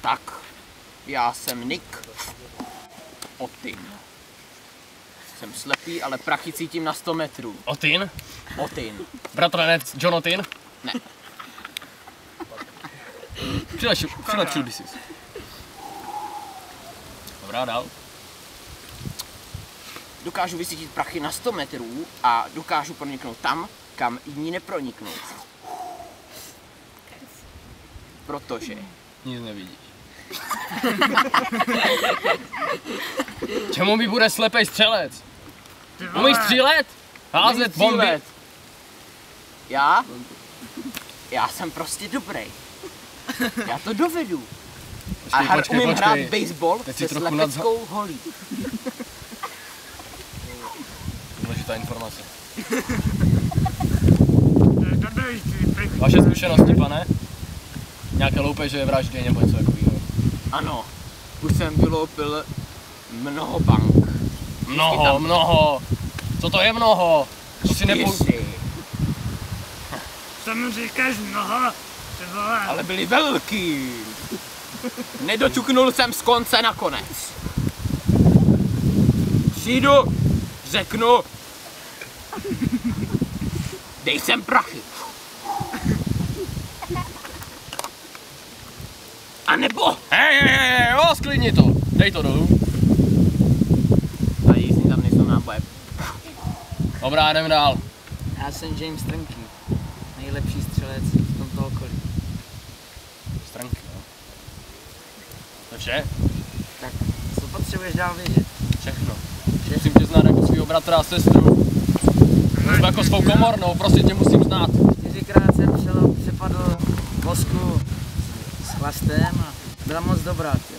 Tak, já jsem Nick Otin. Jsem slepý, ale prachy cítím na 100 metrů. Otin? Otin. Bratranec John Otin? Ne. Přilepšil by sis. Dobrá, dál. Dokážu vysvítit prachy na 100 metrů a dokážu proniknout tam, kam jiní neproniknou. Protože Nic nevidíš. Čemu mi bude slepej střelec? Umíš střílet? Házet bomby? Já jsem prostě dobrý. Já to dovedu. Počkej, umím hrát baseball se slepeckou holí. Důležitá informace. Vaše zkušenosti, pane? Nějaké loupeže, vraždy nebo něco takového? Ano, už jsem vyloupil mnoho bank. Mnoho. Co to je mnoho? To si Co mu říkáš mnoho? Ale byli velký. Nedoťuknul jsem z konce na konec. Přijdu, řeknu, dej sem prachy. A nebo... Hej, sklidni to. Dej to dolů. A jestli tam nejsou náboje. Dobrá, jdem dál. Já jsem James Strnky, nejlepší střelec v tomto okolí. Strnky, no. To vše? Tak, co potřebuješ dál vědět? Všechno. Musím tě znát jako svýho bratra a sestru. Jako svou komornou, prostě tě musím znát. 4krát jsem přepadl vosku s chlastem a byla moc dobrá, tě.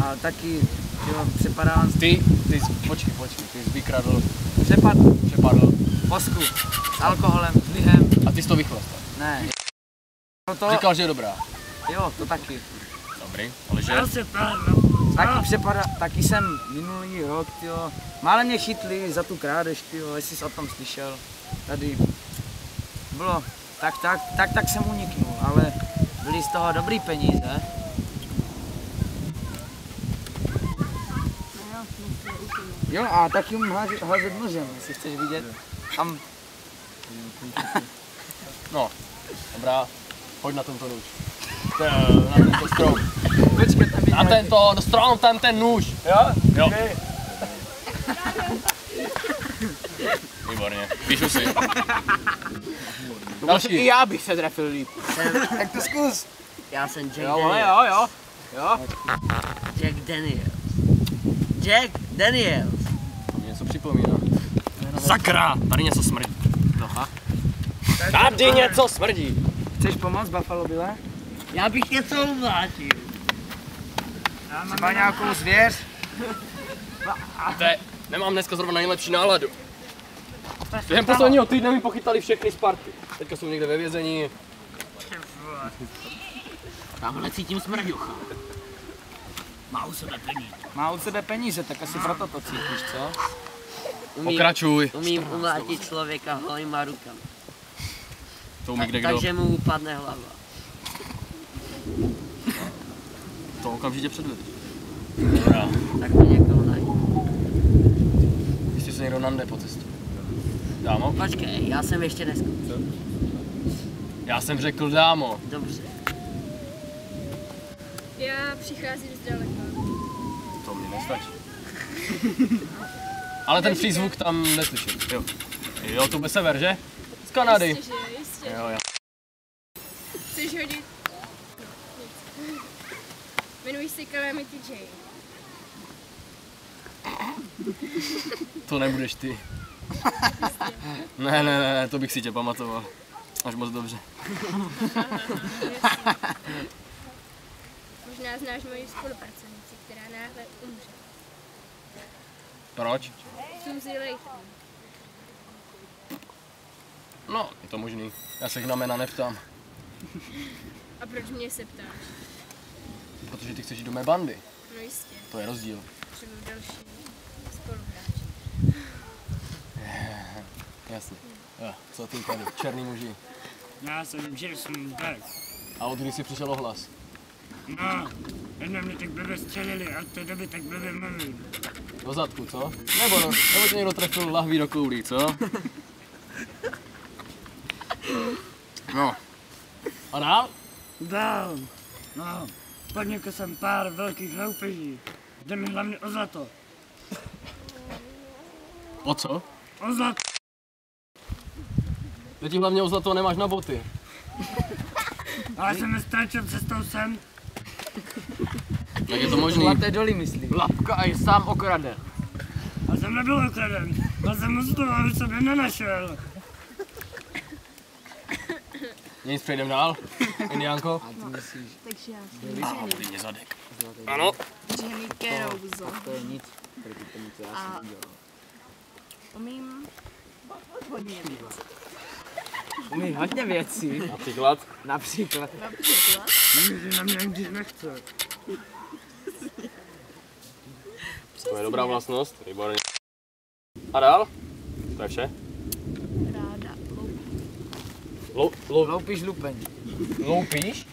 A taky, jo, přepadám... Počkej, ty jsi vykradl. Přepadl vosku s alkoholem, s lihem. A ty jsi to vychlastal? Ne. Říkal, že je dobrá. Jo, to taky. Dobrý, ale že? Taky jsem minulý rok, tyjo, málem mě chytli za tu krádež, tyjo, jestli jsi o tom slyšel. Tady bylo, tak jsem uniknul, ale byly z toho dobrý peníze. Jo, a taky umím házet nožem, jestli chceš vidět. Tam. No, dobrá, pojď na tento nůž. Na tento strom. Počkej, tam je na tento strom, ten nůž. Jo? Výborně, píšu si. Další. I já bych se trefil líp. Tak to zkus. Já jsem Jack Jo. Jack Daniels. To mě něco připomíná. Sakra, tady něco smrdí. Noha. Tady něco smrdí. Chceš pomoct, Buffalo Bille? Já bych něco umlátil. Třeba nějakou zvěř? Nemám dneska zrovna nejlepší náladu. Během posledního týdne mi pochytali všechny Sparty. Teďka jsou někde ve vězení. Tamhle cítím smrďucha. Má u sebe peníze, tak asi proto to cítíš, co? Pokračuj. Umím umlátit člověka holýma rukama. To umí kdekdo. Takže mu upadne hlava. To okamžitě předvedeš. Dobrá. Tak mi někoho najde. Ještě se někdo nande po cestu. Dámo? Počkej, já jsem ještě neskončil. Já jsem řekl dámo. Dobře. Já přicházím zdaleka. To mě nestačí. Ale ten přízvuk tam neslyším. Jo, to bude sever, že? Z Kanady. Jistě. Jo. Chceš hodit? No, nic. Jmenuji se Calamity Jane. To nebudeš ty. Ne, to bych si tě pamatoval. Až moc dobře. Možná znáš moji spolupracovnici, která náhle umře. Proč? Suzy Layton. No, je to možný. Já se na jména neptám. A proč mě se ptáš? Protože ty chceš jít do mé bandy. No jistě, To je rozdíl. třeba další spoluhráči. Jasně. Jo, co ty tady? Černý muži. Já jsem Jason Beck. A od kdy jsi přišel o hlas? No, Jednou mě tak blbě střelili a od té doby tak blbě mluvím. Do zadku, co? Nebo tě někdo trefil lahví do koulí, co? No, A dál? Dál. No, podnikl jsem pár velkých loupeží. Jde mi hlavně o zlato. O co? O zlato. Teď ti hlavně o zlato nemáš na boty. Ale jsem nestračil cestou sem. Jak je to možný? Zlaté doly myslí. Lapka a je sám okraden. A jsem nebyl okraden. Byl jsem moc toho, aby jsem je nenašel. Nic, přejdem dál. Indiánko? A ty myslíš, Takže já jsem Mě zadek. zlaté Ano. ženy kerouzo. to je nic proti tomu, co já jsem udělal. Umím hodně věc. Umí hodně věcí, Například? například. Například Nikdy na mě nikdy nechce. To je dobrá vlastnost, výborně. A dál? To je vše? ráda loupím. Loupíš? Loupíš lupeň. Loupíš?